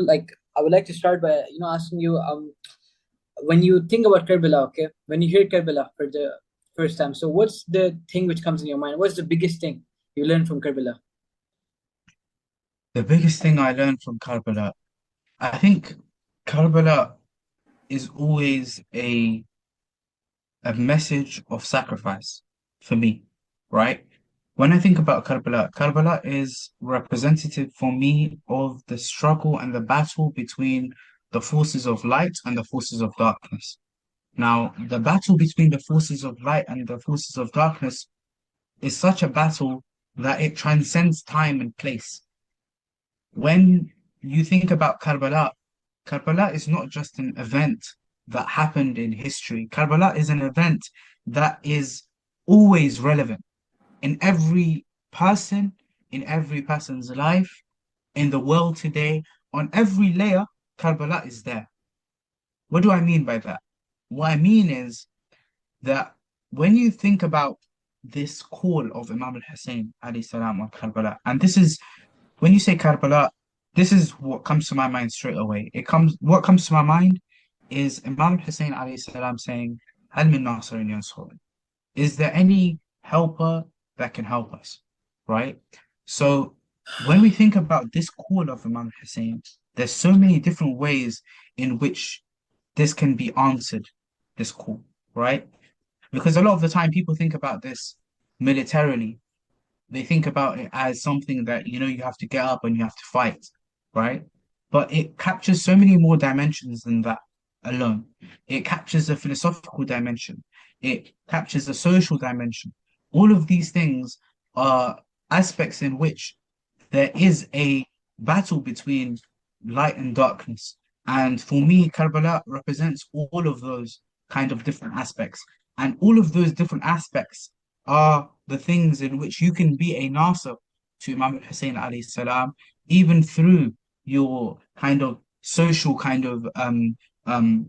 like I would like to start by asking you, when you think about Karbala, okay, when you hear Karbala for the first time, so what's the thing which comes in your mind? What's the biggest thing you learned from Karbala? The biggest thing I learned from Karbala, I think Karbala is always a message of sacrifice for me, right? When I think about Karbala, Karbala is representative for me of the struggle and the battle between the forces of light and the forces of darkness. Now, the battle between the forces of light and the forces of darkness is such a battle that it transcends time and place. When you think about Karbala, Karbala is not just an event that happened in history. Karbala is an event that is always relevant in every person's life, in the world today, on every layer, Karbala is there. What do I mean by that? What I mean is that when you think about this call of Imam al-Hussein alayhi salam on Karbala, and this is when you say Karbala, this is what comes to my mind straight away. What comes to my mind is Imam Hussein alayhi salam saying, "Hal min nasirin yansurun?" Is there any helper that can help us? Right? So when we think about this call of Imam Hussein, there's so many different ways in which this can be answered, this call, right? Because a lot of the time people think about this militarily, they think about it as something that, you have to get up and you have to fight, right? But it captures so many more dimensions than that alone. It captures a philosophical dimension. It captures a social dimension. All of these things are aspects in which there is a battle between light and darkness. And for me, Karbala represents all of those kind of different aspects. And all of those different aspects are the things in which you can be a Nasir to Imam Hussein alayhi salam, even through your kind of social um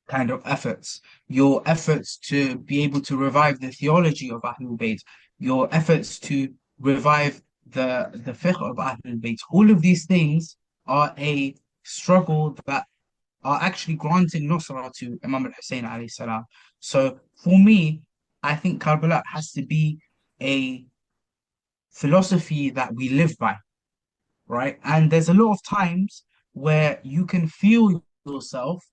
kind of efforts, your efforts to be able to revive the theology of Ahlul Bayt, your efforts to revive the fiqh of Ahlul Bayt. All of these things are a struggle that are actually granting Nusra to Imam al-Hussein alayhi salam. So for me, I think Karbala has to be a philosophy that we live by, right? And there's a lot of times where you can feel yourself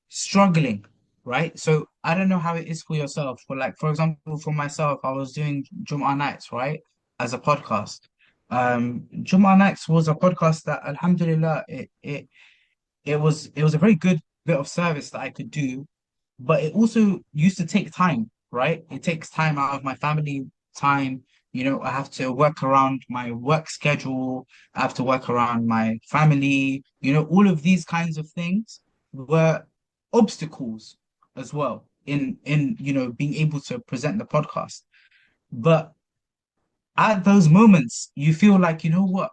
struggling, right? So I don't know how it is for yourself. For example, for myself, I was doing Jum'ah nights, right? As a podcast. Jum'ah nights was a podcast that Alhamdulillah, it was a very good bit of service that I could do, but it also used to take time, right? It takes time out of my family time. I have to work around my work schedule. I have to work around my family. All of these kinds of things were obstacles as well in being able to present the podcast. But at those moments, you feel like, you know what?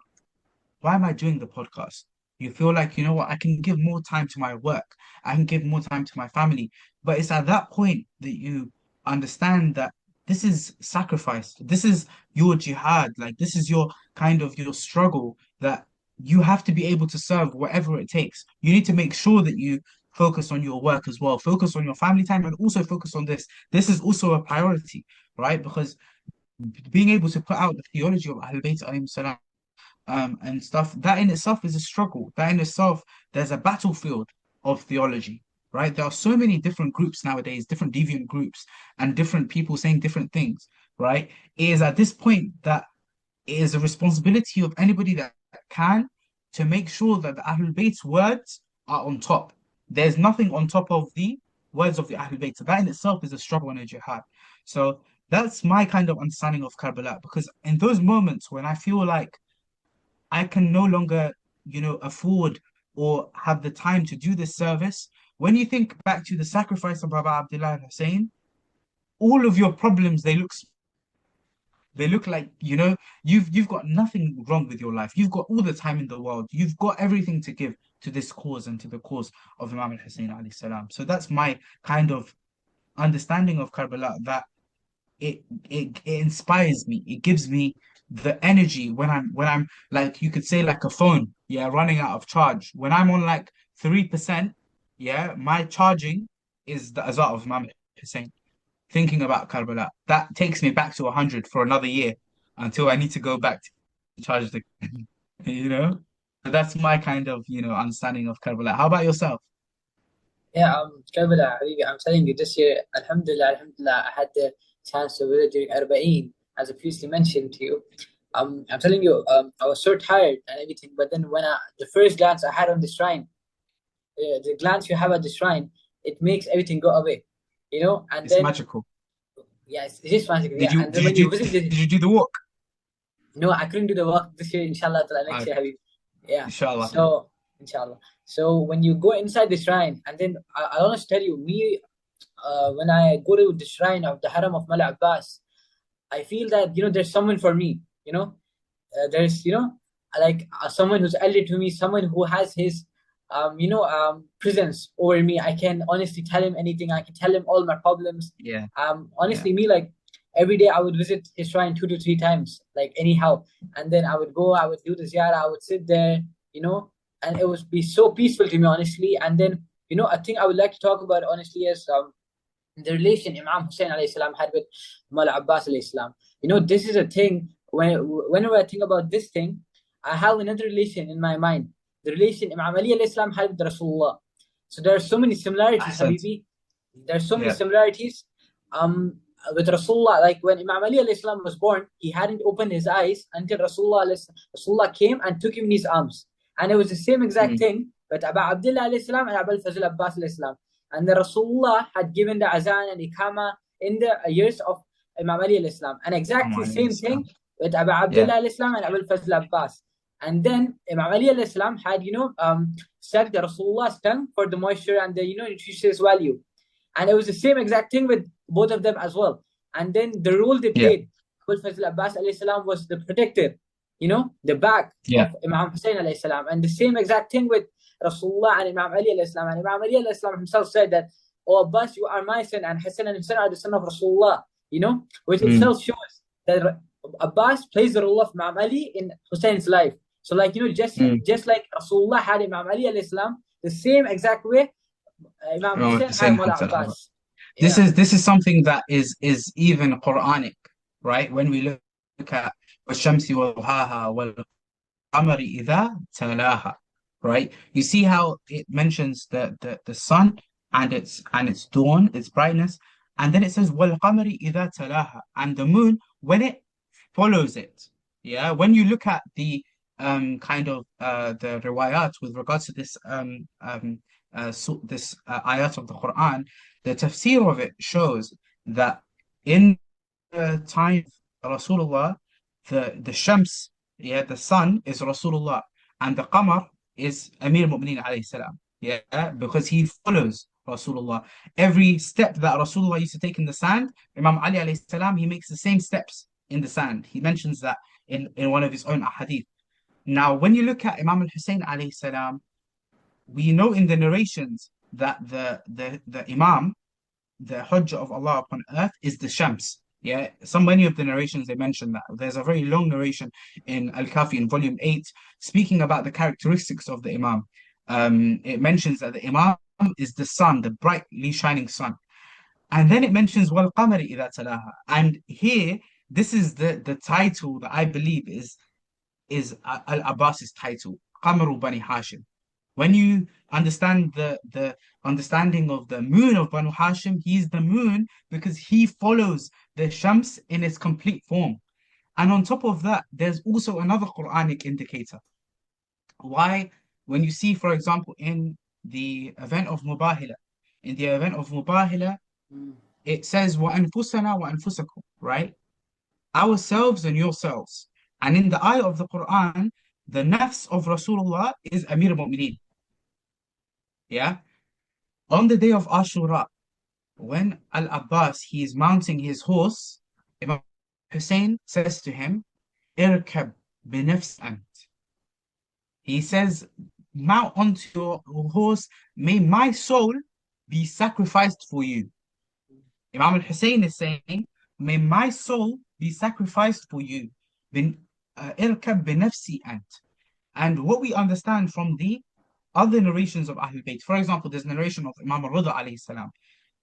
Why am I doing the podcast? You feel like, you know what, I can give more time to my work. I can give more time to my family. But it's at that point that you understand that this is sacrifice. This is your jihad. Like this is your kind of your struggle that you have to be able to serve whatever it takes. You need to make sure that you focus on your work as well, focus on your family time, and also focus on this. This is also a priority, right? Because being able to put out the theology of Ahlul Bayt alayhim salam and stuff, that in itself is a struggle. That in itself, there's a battlefield of theology, right? There are so many different groups nowadays, different deviant groups, and different people saying different things, right? It is at this point that it is a responsibility of anybody that can to make sure that the Ahlul Bayt's words are on top. There's nothing on top of the words of the Ahlul Bayt. So that in itself is a struggle and a jihad. So that's my kind of understanding of Karbala, because in those moments when I feel like I can no longer, afford or have the time to do this service. When you think back to the sacrifice of Aba Abdillah Hussain, all of your problems they look like, you've got nothing wrong with your life. You've got all the time in the world. You've got everything to give to this cause and to the cause of Imam al-Hussein alayhi salam. So that's my kind of understanding of Karbala, that it inspires me. It gives me the energy when I'm like you could say like a phone, yeah, running out of charge. When I'm on like 3%, yeah, my charging is the Azat of Imam Hussein. Thinking about Karbala, that takes me back to 100 for another year until I need to go back to charge the, you know? So that's my kind of, understanding of Karbala. How about yourself? Yeah, Karbala, Habibi, I'm telling you, this year, Alhamdulillah, I had the chance to visit during Arba'een, as I previously mentioned to you. I'm telling you, I was so tired and everything, but then the first glance I had on the shrine, the glance you have at the shrine, it makes everything go away, and It's then, magical. yeah, it's just magical, Did yeah. you And then did you when you do visit did you do the walk? no, I couldn't do the work this year, inshallah, till next year, Okay, Habib. Yeah. inshallah. So, inshallah. So, when you go inside the shrine, and then I want to tell you, when I go to the shrine of the Haram of Mala Abbas, I feel that, there's someone for me, there's, like someone who's elder to me, someone who has his, presence over me. I can honestly tell him anything. I can tell him all my problems. Yeah, yeah, Honestly, me, like, every day I would visit his shrine 2 to 3 times, like anyhow. And then I would go, I would do the ziyarah, I would sit there, and it would be so peaceful to me, honestly. And then, a thing I would like to talk about, honestly, is the relation Imam Hussain alayhi salam had with Mala Abbas alayhi salam. This is a thing, whenever I think about this thing, I have another relation in my mind. The relation Imam Ali alayhi salam had with Rasulullah. So there are so many similarities, Ahsant. Habibi. There are so many Yeah, similarities. With Rasulullah, like when Imam Ali alayhi salam was born, he hadn't opened his eyes until Rasulullah came and took him in his arms. And it was the same exact mm. thing with Aba Abdillah alayhi salam and Abul Fadhl Abbas alayhi salam. And the Rasulullah had given the azan and ikama in the years of Imam Ali alayhi salam. And exactly same thing with Aba Yeah, Abdullah alayhi salam and Abul Fadhl Abbas. And then Imam Ali alayhi salam had, stuck the Rasulullah's tongue for the moisture and the, nutritious value. And it was the same exact thing with both of them as well. And then the role they yeah, played, Abul Fazl Abbas alayhi salam was the protector, the back yeah. of Imam Hussain alayhi salam. And the same exact thing with Rasulullah and Imam Ali alayhi salam. And Imam Ali alayhi salam himself said that, "Oh Abbas, you are my son, and Hassan and Hussain are the son of Rasulullah," which Mm. itself shows that Abbas plays the role of Imam Ali in Hussein's life. So, like, Mm. just like Rasulullah had Imam Ali alayhi salam, the same exact way Imam Imam Hussain Hussein had had Mullah that. Abbas. This Yeah. is this is something that is even Quranic, right? When we look at والشمس وضحاها والقمر إذا تلاها, right? You see how it mentions the sun and its dawn, its brightness, and then it says والقمر إذا تلاها, and the moon when it follows it. Yeah, when you look at the kind of the riwayat with regards to this ayat of the Quran, the tafsir of it shows that in the time of Rasulullah, the Shams, yeah, the sun is Rasulullah, and the Qamar is Amir Mu'mineen alayhi salam. Yeah, because he follows Rasulullah. Every step that Rasulullah used to take in the sand, Imam Ali alayhi salam, he makes the same steps in the sand. He mentions that in one of his own ahadith. Now, when you look at Imam al-Hussein alayhi salam, we know in the narrations that the Imam, the Hujjah of Allah upon earth, is the Shams. Yeah, many of the narrations they mention that. There's a very long narration in Al-Kafi in volume 8 speaking about the characteristics of the Imam. It mentions that the Imam is the sun, the brightly shining sun. And then it mentions Wal Qamari Idha Talaha. And here, this is the title that I believe is Al Abbas's title, Qamaru Bani Hashim. When you understand the understanding of the moon of Banu Hashim, he's the moon because he follows the Shams in its complete form. And on top of that, there's also another Quranic indicator. Why, when you see, for example, in the event of Mubahila, Mm. it says وَأَنفُسَنَا وَأَنفُسَكُمْ, right? Ourselves and yourselves. And in the ayah of the Quran, the nafs of Rasulullah is Amir al-Mu'mineen. Yeah. On the day of Ashura, when Al-Abbas he is mounting his horse, Imam Hussein says to him, Irkab binafs ant. He says, mount onto your horse, may my soul be sacrificed for you. Imam al-Hussein is saying, may my soul be sacrificed for you. اركب بنفسي أنت. And what we understand from the other narrations of Ahlul Bayt, for example, there's narration of Imam al-Rida alayhi salam.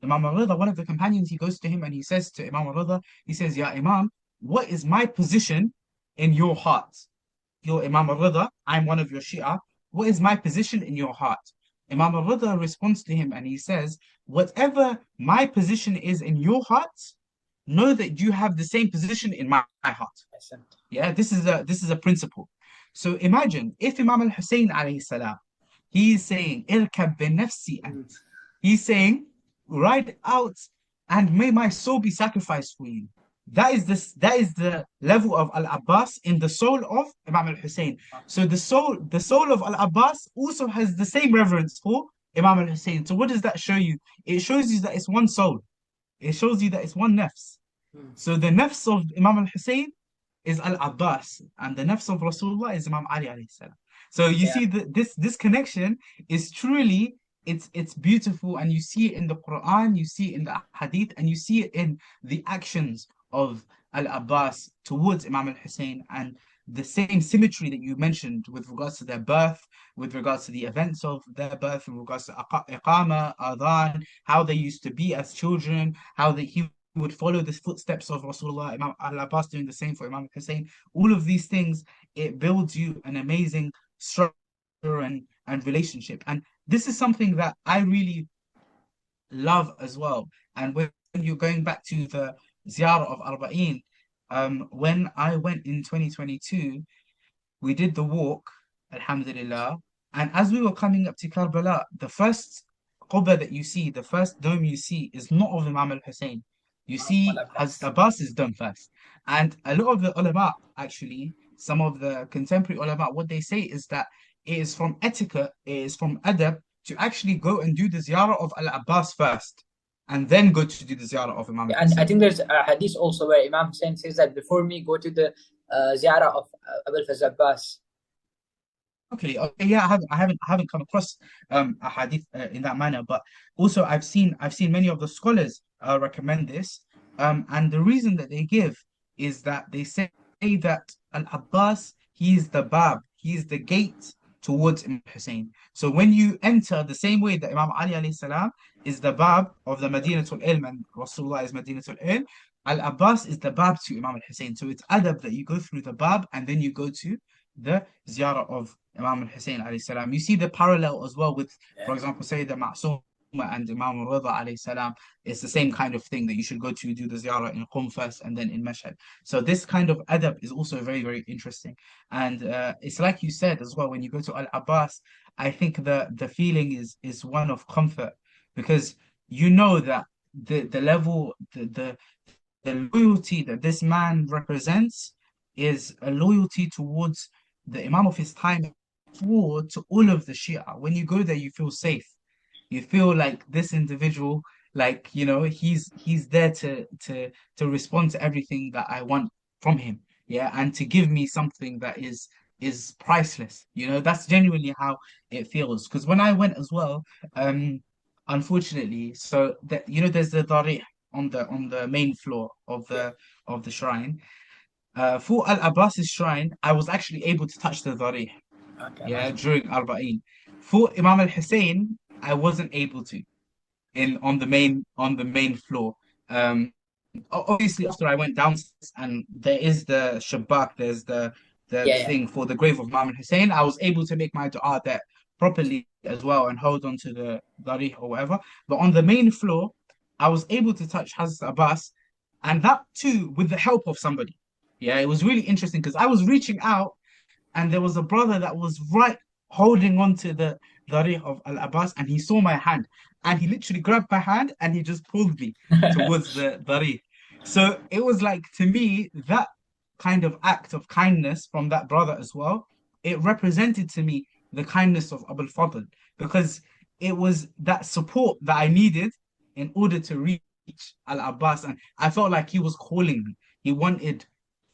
Imam al-Rida, one of the companions, he goes to him and he says to Imam al-Rida, he says, Ya Imam, what is my position in your heart? Your Imam al-Rida, I'm one of your Shia. What is my position in your heart? Imam al-Rida responds to him and he says, whatever my position is in your heart, know that you have the same position in my heart. Yeah, this is a principle. So imagine if Imam al-Hussein alayhi salam, he is saying, Irkab bi nafsi ant. He's saying, ride out and may my soul be sacrificed for you. That is the level of Al-Abbas in the soul of Imam al-Hussein. So the soul of Al-Abbas also has the same reverence for Imam al-Hussein. So what does that show you? It shows you that it's one soul. It shows you that it's one nafs. So the nafs of Imam al-Hussein is Al-Abbas, and the nafs of Rasulullah is Imam Ali alayhi salam. So you Yeah. see that this connection is truly, it's beautiful, and you see it in the Quran, you see it in the Hadith, and you see it in the actions of Al-Abbas towards Imam al-Hussein, and the same symmetry that you mentioned with regards to their birth, with regards to the events of their birth, with regards to Iqama, Adhan, how they used to be as children, how he would follow the footsteps of Rasulullah, Imam al-Abbas doing the same for Imam Hussein. All of these things, it builds you an amazing structure and relationship. And this is something that I really love as well. And when you're going back to the ziyarah of Arba'een, when I went in 2022, we did the walk, Alhamdulillah. And as we were coming up to Karbala, the first Quba that you see, the first dome you see, is not of Imam al-Hussein. You see Hazrat Abbas's dome first. And a lot of the ulama, actually, some of the contemporary ulama, what they say is that it is from etiquette, it is from adab to actually go and do the ziyarah of Al-Abbas first, and then go to do the ziyarah of Imam And I al-Hussein. think there's a hadith also where Imam Hussein says that before me, go to the ziyarah of Abul Fadhl Abbas. Okay, yeah, I haven't come across a hadith in that manner, but also I've seen many of the scholars recommend this, and the reason that they give is that they say that Al-Abbas, he is the bab, he is the gate towards Imam Hussein. So when you enter, the same way that Imam Ali alayhi salam is the bab of the Madinatul Ilm and Rasulullah is Madinatul Ilm, Al-Abbas is the bab to Imam al-Hussein. So it's adab that you go through the bab and then you go to the ziyarah of Imam al-Hussein alayhi salam. You see the parallel as well with, for example, say the Ma'suma and Imam al-Rida alayhi salam. It's the same kind of thing that you should go to do the ziyarah in Qum first and then in Mashhad. So this kind of adab is also very, very interesting. And it's like you said as well, when you go to Al-Abbas, I think the feeling is one of comfort, because you know that the level, the loyalty that this man represents is a loyalty towards the Imam of his time, for to all of the Shia. When you go there, you feel safe. You feel like this individual, like he's there to respond to everything that I want from him. Yeah, and to give me something that is priceless. That's genuinely how it feels. Because when I went as well, unfortunately, so that there's the Darih on the main floor of Yeah. the shrine. For Al Abbas's shrine, I was actually able to touch the Darih, Okay, yeah, mashallah. during Arba'een. For Imam Al Hussein, I wasn't able to in on the main floor. Um, Obviously after I went downstairs and there is the Shabak, there's the Yeah, yeah. thing for the grave of Imam Al Hussein, I was able to make my dua there properly as well and hold on to the Darih or whatever. But on the main floor, I was able to touch Hazrat Abbas, and that too with the help of somebody. Yeah, it was really interesting because I was reaching out and there was a brother that was right holding on to the Darih of Al Abbas, and he saw my hand and he literally grabbed my hand and he just pulled me towards the Darih. So it was like, to me, that kind of act of kindness from that brother as well, it represented to me the kindness of Abul Fadl, because it was that support that I needed in order to reach Al Abbas. And I felt like he was calling me. He wanted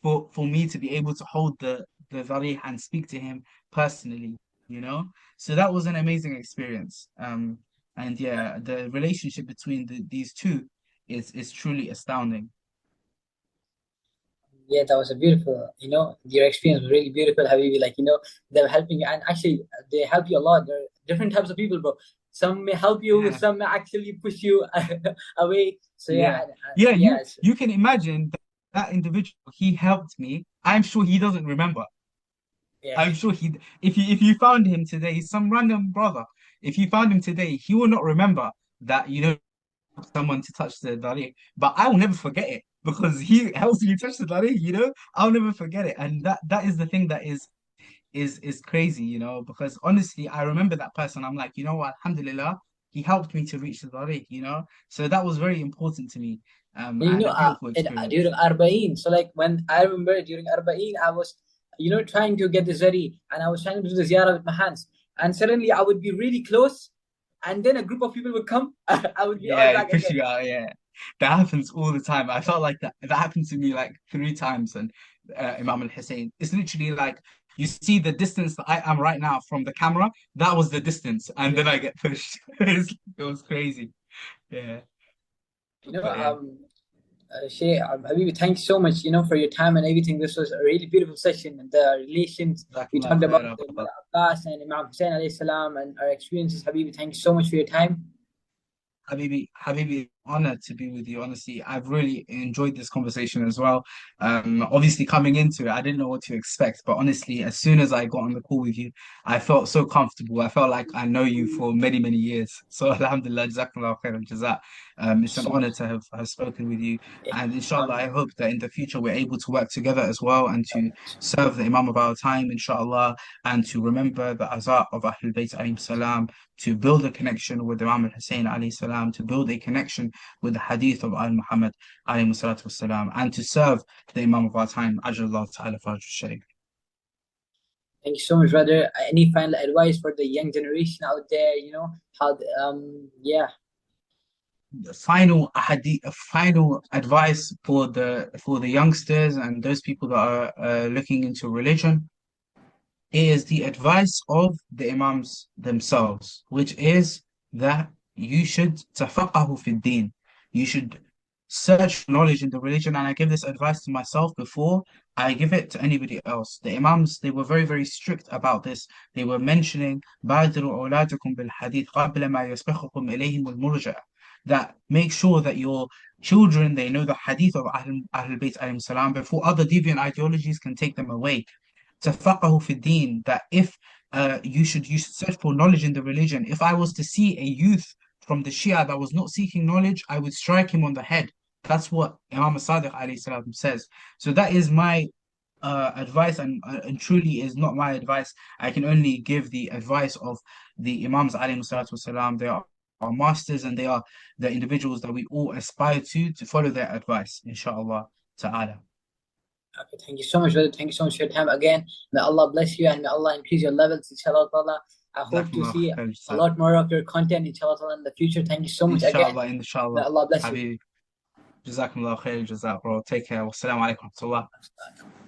for me to be able to hold the Zarih and speak to him personally. So that was an amazing experience. And yeah, the relationship between these two is truly astounding. Yeah, that was a beautiful, your experience was really beautiful, Habibi. Like, they were helping you, and actually, they help you a lot. There are different types of people, bro. Some may help you, Yeah, some may actually push you away. So yeah, yeah, yeah. You yes, you can imagine that individual. He helped me. I'm sure he doesn't remember. yeah. I'm sure he. If you found him today, some random brother. If you found him today, he will not remember that someone to touch the dari. But I will never forget it because he helps me touch the dari. I'll never forget it, and that is the thing that is crazy. Because honestly, I remember that person. I'm like, you know what, Alhamdulillah, he helped me to reach the dari. So that was very important to me. And And a beautiful during experience. Arba'in, so like when I remember during Arba'in, I was, trying to get the zari, and I was trying to do the ziyarah with my hands, and suddenly I would be really close, and then a group of people would come, I would be all Yeah, back push again. you out. Yeah, that happens all the time. I felt like that happened to me like 3 times. And Imam Al Hussein, it's literally like you see the distance that I am right now from the camera. That was the distance, and then Yeah. I get pushed. It was crazy. Yeah, You know, but yeah, Shay, Habibi, thank you so much, for your time and everything. This was a really beautiful session. And the relations we Jazakallah talked about, khair, Aba the Abdillah. Abbas and Imam Hussain alayhi salam and our experiences. Habibi, thank you so much for your time. Habibi, honored to be with you. Honestly, I've really enjoyed this conversation as well. Obviously, coming into it, I didn't know what to expect, but honestly, as soon as I got on the call with you, I felt so comfortable. I felt like I know you for many, many years. So, Alhamdulillah, Jazakallah khair al jazak. Thank you It's an so honor much. to have spoken with you, Yeah. and inshallah, Um, I hope that in the future we're able to work together as well and to serve the Imam of our time, inshallah, and to remember the Azat of Ahlul Bayt alayhi salam, to build a connection with Imam al-Hussein alayhi salam, to build a connection with the hadith of Al Muhammad alayhi salatu wasalam, and to serve the Imam of our time, Ajlallah ta'ala Faraj Shaykh. Thank you so much, brother. Any final advice for the young generation out there? How, yeah. Final advice for the youngsters and those people that are looking into religion is the advice of the Imams themselves, which is that you should tafaqahu fi din. You should search knowledge in the religion. And I give this advice to myself before I give it to anybody else. The Imams, they were very, very strict about this. They were mentioning بادروا أولادكم بالحديث قبل ما يسبقكم إليهم المرجع. That make sure that your children, they know the hadith of Ahlul Bayt alayhim salam before other deviant ideologies can take them away. تفقه في الدين, that if you should search for knowledge in the religion. If I was to see a youth from the Shia that was not seeking knowledge, I would strike him on the head. That's what Imam Sadiq alayhi salam says. So that is my advice, and truly is not my advice. I can only give the advice of the Imams alayhi salatu wasalam. They are our masters, and they are the individuals that we all aspire to follow their advice, inshallah ta'ala. Okay, thank you so much, brother. Thank you so much for your time again. May Allah bless you and may Allah increase your levels, inshallah ta'ala. I hope to Jazakumullah see khair, a lot more of your content, inshallah ta'ala, in the future. Thank you so much again. inshallah, May inshallah. Allah bless you. Habibi. جزاكم الله خير الجزاء bro. Take care. Wassalamu alaikum.